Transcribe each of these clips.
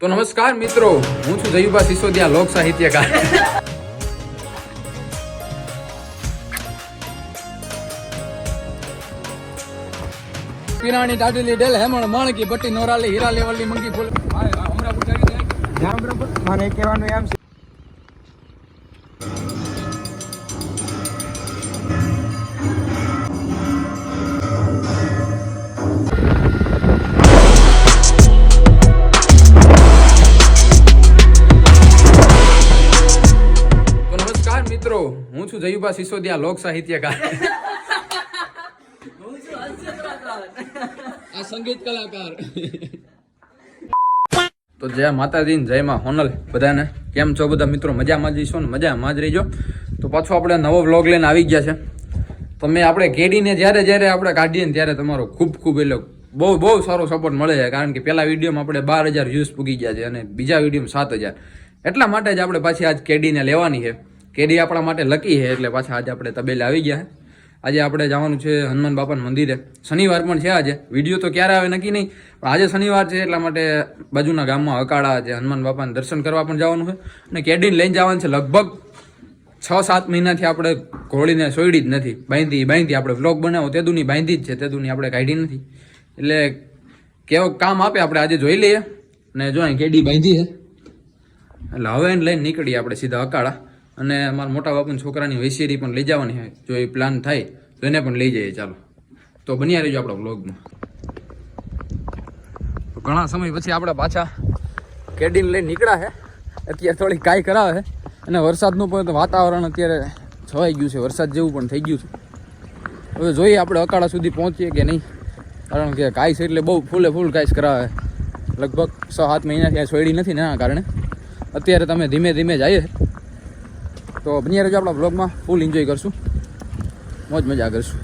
તો નમસ્કાર મિત્રો, હું છું જયુભા સિસોદિયા, લોક સાહિત્યકાર. પીરાણી દાડલી ડેલ હેમણ માણકી બટ્ટી નોરાલી હીરા લેવલની મંગી ફૂલ હમણાં પૂછાવી જાય મને કહેવાનું એમ છે મિત્રો, હું છું જયુભા સિસોદિયા, લોક સાહિત્યકાર. આ સંગીત કલાકાર. તો જય માતાજી, જય માં હોનલ બધાને. કેમ છો બધા મિત્રો? મજામાં જ છો ને? મજામાં જ રહીજો. તો પાછો આપણે નવો વ્લોગ લઈને આવી ગયા છે. તમે આપણે કેડીને જ્યારે આપણે કાઢીએ ને ત્યારે તમારો ખૂબ એટલે બહુ સારો સપોર્ટ મળે છે. કારણ કે પહેલા વિડીયોમાં આપણે 12,000 વ્યૂઝ પૂગી ગયા છે અને બીજા વિડીયોમાં 7,000. એટલા માટે જ આપણે પાછી આજ કેડીને લેવાની છે. કેડી આપણા માટે લકી છે એટલે પાછા આજે આપણે તબેલે આવી ગયા છે. આજે આપણે જવાનું છે હનુમાન બાપાના મંદિરે. શનિવાર પણ છે આજે. વિડીયો તો ક્યારે આવે નક્કી નહીં, પણ આજે શનિવાર છે એટલા માટે બાજુના ગામમાં અકાળા છે, હનુમાન બાપાને દર્શન કરવા પણ જવાનું છે અને કેડીને લઈને જવાનું છે. લગભગ 6-7 મહિનાથી આપણે ઘોડીને સોયડી જ નથી. બાંધી આપણે વ્લોગ બનાવો તેદુની બાંધી જ છે, તેદુની આપણે કાઢી નથી. એટલે કેવો કામ આપે આપણે આજે જોઈ લઈએ. અને જો અહીં કેડી બાંધી છે એટલે હવે એને લઈને નીકળીએ આપણે સીધા અકાળા. અને અમારા મોટા બાપુના છોકરાની વૈશેરી પણ લઈ જવાની હોય. જો એ પ્લાન થાય તો એને પણ લઈ જઈએ. ચાલો તો બન્યા રહીજો આપણા વ્લોગમાં. ઘણા સમય પછી આપણે પાછા કેડીને લઈને નીકળ્યા છે. અત્યારે થોડી કાંઈ કરાવે છે અને વરસાદનું પણ વાતાવરણ અત્યારે છવાઈ ગયું છે. વરસાદ જેવું પણ થઈ ગયું છે. હવે જોઈએ આપણે અકાળા સુધી પહોંચીએ કે નહીં. કારણ કે કાંઈ છે એટલે બહુ ફૂલ કાંઈ કરાવે. લગભગ 6-7 મહિનાથી આ સોયડી નથી ને એના કારણે અત્યારે તમે ધીમે જઈએ. તો બન્યા રહેજો આપણા બ્લોગમાં. ફૂલ એન્જોય કરશું, મોજ મજા કરશું.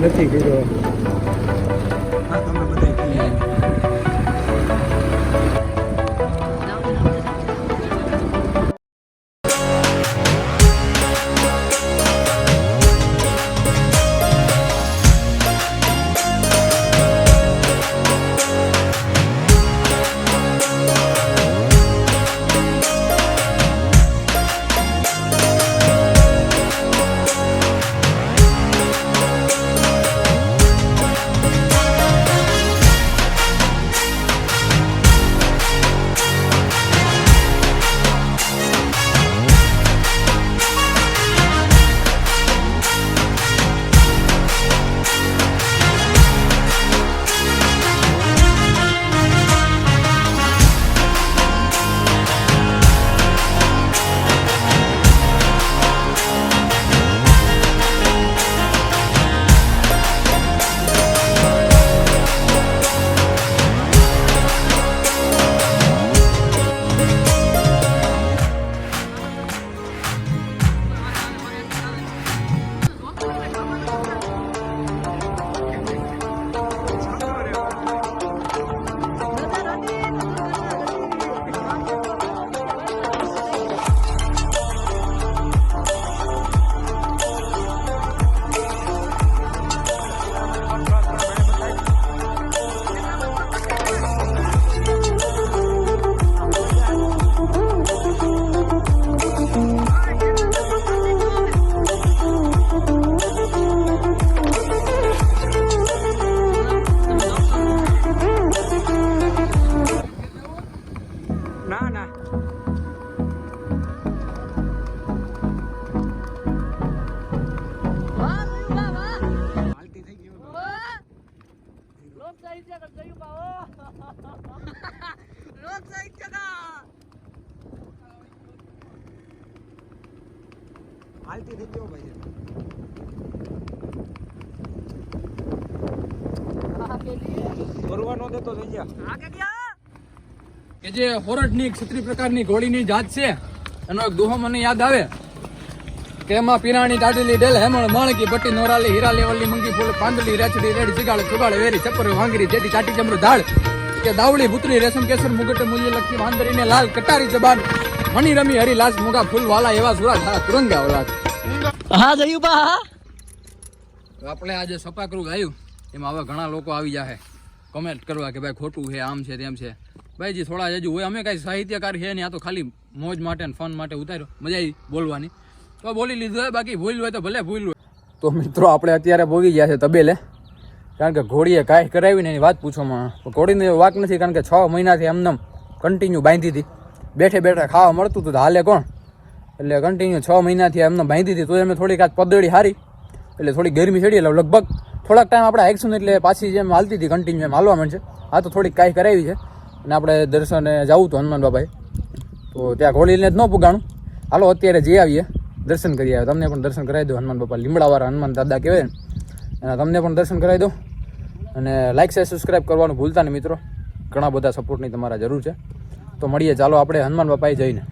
નથી કીધો હાલતી થઈ ગયો ભાઈ. કરવાનો દેતો થઈ ગયા. કે જે હોરઠની ક્ષત્રિય પ્રકારની ઘોડીની જાત છે એનો એક દુહો મને યાદ આવે કે એમાં પીરાણી દાડલી ડેલ હેમણ માણકી બટ્ટી નોરાલી હીરા લેવલની મંગી ફૂલ પાંદલી રેચડી રેડી ચિગાળ ચુગાળ વેરી ચપ્પર વાંગરી જેથી ચાટી ચમરું ધાડ કે દાવડી પુત્રી રેશમ કેસર મુગટ મૂલ્ય લખી વાંદરીને લાલ કટારી જબાન મણી રમી હરિલાસ મુગા ફૂલ વાલા એવા સુરા ધારા તુરંગા ઓલાદ. હા જયું બા. તો આપણે આજે સપાકરું ગાયું એમાં હવે ઘણા લોકો આવી જાય કમેન્ટ કરવા કે ભાઈ ખોટું છે આમ છે તેમ છે. ભાઈ જી થોડા હજુ હોય, અમે કાંઈ સાહિત્યકાર છે નહીં, આ તો ખાલી મોજ માટે ને ફન માટે ઉતાર્યો, મજા આવી બોલવાની તો બોલી લીધું હોય, બાકી ભૂલ હોય તો ભલે ભૂલ હોય. તો મિત્રો આપણે અત્યારે ભોગી ગયા છે તબેલે, કારણ કે ઘોડીએ કાંઈ કરાવીને એની વાત પૂછવામાં ઘોડીને વાક નથી, કારણ કે 6 મહિનાથી એમને કન્ટિન્યુ બાંધી હતી, બેઠે બેઠે ખાવા મળતું હતું તો હાલે કોણ, એટલે કન્ટિન્યુ 6 મહિનાથી એમને બાંધી હતી. તો અમે થોડીક આ પદડી હારી એટલે થોડી ગરમી ચડી, એટલે લગભગ થોડાક ટાઈમ આપણે હાઈકશું એટલે પાછી જેમ હાલતી હતી કન્ટિન્યુ એમ હાલવા માંડશે. આ તો થોડીક કાંઈ કરાવી છે અને આપણે દર્શને જવું હતું હનુમાન બાબાએ, તો ત્યાં ઘોડીને જ ન પુગાણું. હાલો અત્યારે જઈ આવીએ, દર્શન કરી આવે, તમને પણ દર્શન કરાવી દો. હનુમાન બાપા લીમડાવાળા હનુમાન દાદા કહેવાય ને, એના તમને પણ દર્શન કરાવી દો. અને લાઈક શેર સબસ્ક્રાઈબ કરવાનું ભૂલતા નહીં મિત્રો, ઘણા બધા સપોર્ટની તમારા જરૂર છે. તો મળીએ ચાલો આપણે હનુમાન બાપાએ જઈને.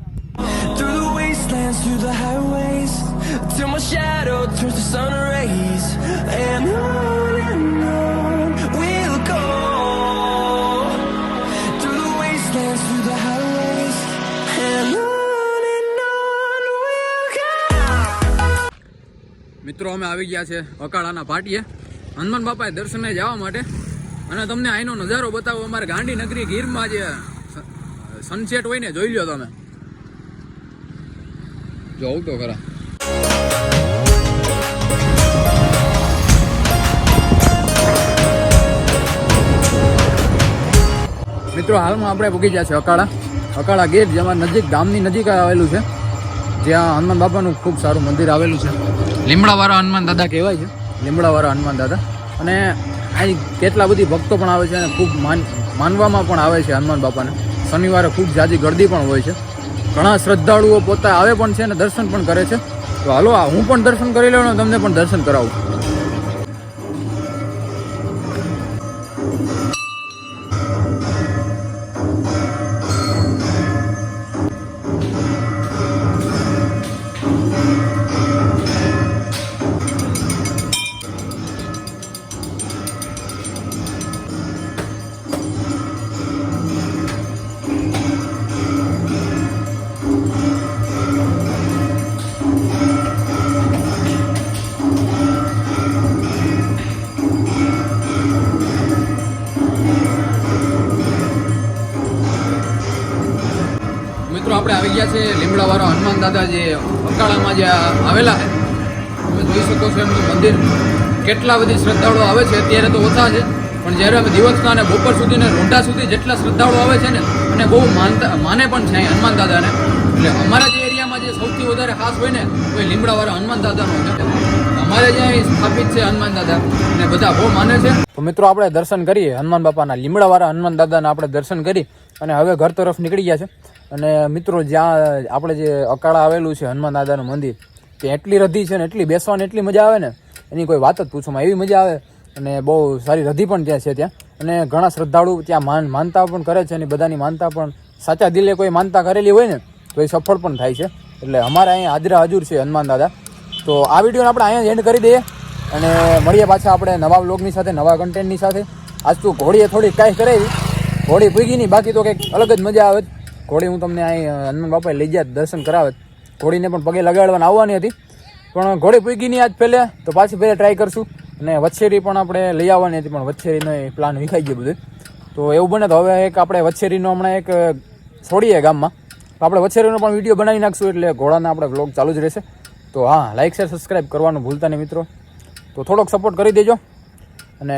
Through the wastelands, through the highways, till my shadow turns to sun rays, and on we'll go. Through the wastelands, through the highways, and on we'll go. મિત્રો અમે આવી ગયા છે અકાળાના પાટીએ હનુમાન બાપાએ દર્શને જવા માટે, અને તમને અહીંનો નજારો બતાવો. અમારે ગાંધીનગરી ગીરમાં જે સનસેટ હોય ને જોઈ લો તમે, જોઉં તો ખરા. મિત્રો હાલમાં આપણે પૂગી ગયા છે અકાળા ગેટ, જેમાં નજીક ગામની નજીક આવેલું છે, જ્યાં હનુમાન બાપાનું ખૂબ સારું મંદિર આવેલું છે. લીમડાવાળા હનુમાન દાદા કહેવાય છે, લીમડાવાળા હનુમાન દાદા. અને અહીં કેટલા બધી ભક્તો પણ આવે છે અને ખૂબ માનવામાં પણ આવે છે હનુમાન બાપાને. શનિવારે ખૂબ જાજી ગરદી પણ હોય છે, ઘણા શ્રદ્ધાળુઓ પોતે આવે પણ છે અને દર્શન પણ કરે છે. તો હાલો હું પણ દર્શન કરી લઉં, તમને પણ દર્શન કરાવું. મિત્રો આપણે આવી ગયા છે લીમડાવાળા હનુમાન દાદા, જે અકાળામાં જે આવેલા છે. તમે જોઈ શકો છો એમનું મંદિર. કેટલા બધી શ્રદ્ધાળુઓ આવે છે, અત્યારે તો ઓછા છે, પણ જ્યારે અમે દિવસના અને બપોર સુધી ને રોંઢા સુધી જેટલા શ્રદ્ધાળુઓ આવે છે ને, અને બહુ માને પણ છે અહીં હનુમાન દાદાને. એટલે અમારા જે એરિયામાં જે સૌથી વધારે ખાસ હોય ને તો એ લીમડાવાળા હનુમાન દાદાનો છે. અમારે જ્યાં સ્થાપિત છે હનુમાન દાદા, અને બધા બહુ માને છે. તો મિત્રો આપણે દર્શન કરીએ હનુમાન બાપાના, લીમડાવાળા હનુમાન દાદાના આપણે દર્શન કરી અને હવે ઘર તરફ નીકળી ગયા છે. અને મિત્રો જ્યાં આપણે જે અકાળા આવેલું છે હનુમાન દાદાનું મંદિર, ત્યાં એટલી રધી છે ને, એટલી બેસવાની એટલી મજા આવે ને, એની કોઈ વાત જ પૂછવામાં, એવી મજા આવે. અને બહુ સારી રધી પણ ત્યાં છે ત્યાં, અને ઘણા શ્રદ્ધાળુ ત્યાં માનતા પણ કરે છે, અને બધાની માનતા પણ સાચા દિલે કોઈ માનતા કરેલી હોય ને તો એ સફળ પણ થાય છે. એટલે અમારે અહીંયા હાજરા હજુર છે હનુમાન દાદા. તો આ વિડીયોને આપણે અહીંયા એન્ડ કરી દઈએ અને મળીએ પાછા આપણે નવા વ્લોગની સાથે, નવા કન્ટેન્ટની સાથે. આજ તો ઘોડીએ થોડી કાંઈ કરાવી, ઘોડી ભૂગી નહીં, બાકી તો કંઈક અલગ જ મજા આવે. ઘોડી હું તમને અહીં હનુમાન બાપાએ લઈ ગયા દર્શન કરાવે, ઘોડીને પણ પગે લગાડવાને આવવાની હતી, પણ ઘોડી પૂગી નહીં આજ પહેલે, તો પાછી પહેલે ટ્રાય કરશું. અને વચ્છેરી પણ આપણે લઈ આવવાની હતી, પણ વચ્છેરીનો પ્લાન વિખાઈ ગયો બધું. તો એવું બને તો હવે એક આપણે વચ્છેરીનો હમણાં એક છોડીએ ગામમાં, તો આપણે વચ્છેરીનો પણ વિડીયો બનાવી નાખશું, એટલે ઘોડાના આપણે વ્લોગ ચાલુ જ રહેશે. તો હા, લાઈક શેર સબસ્ક્રાઈબ કરવાનું ભૂલતા નહીં મિત્રો. તો થોડોક સપોર્ટ કરી દેજો અને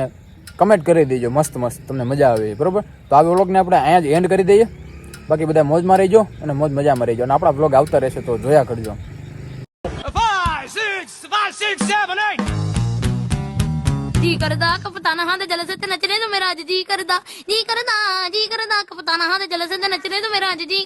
કમેન્ટ કરી દેજો, મસ્ત મસ્ત તમને મજા આવે, બરાબર. તો આ વ્લોગને આપણે અહીંયા જ એન્ડ કરી દઈએ. બાકી બધા મોજમાં રહીજો અને મોજ મજામાં રહીજો, અને આપણા વ્લોગ આવતા રહેશે તો જોયા કરજો. 5, 6, 7, 8. जी करदा कपताना हां दे जल से नचने तो मेरा जी करदा कपताना हां दे जल से नचने तो मेरा जी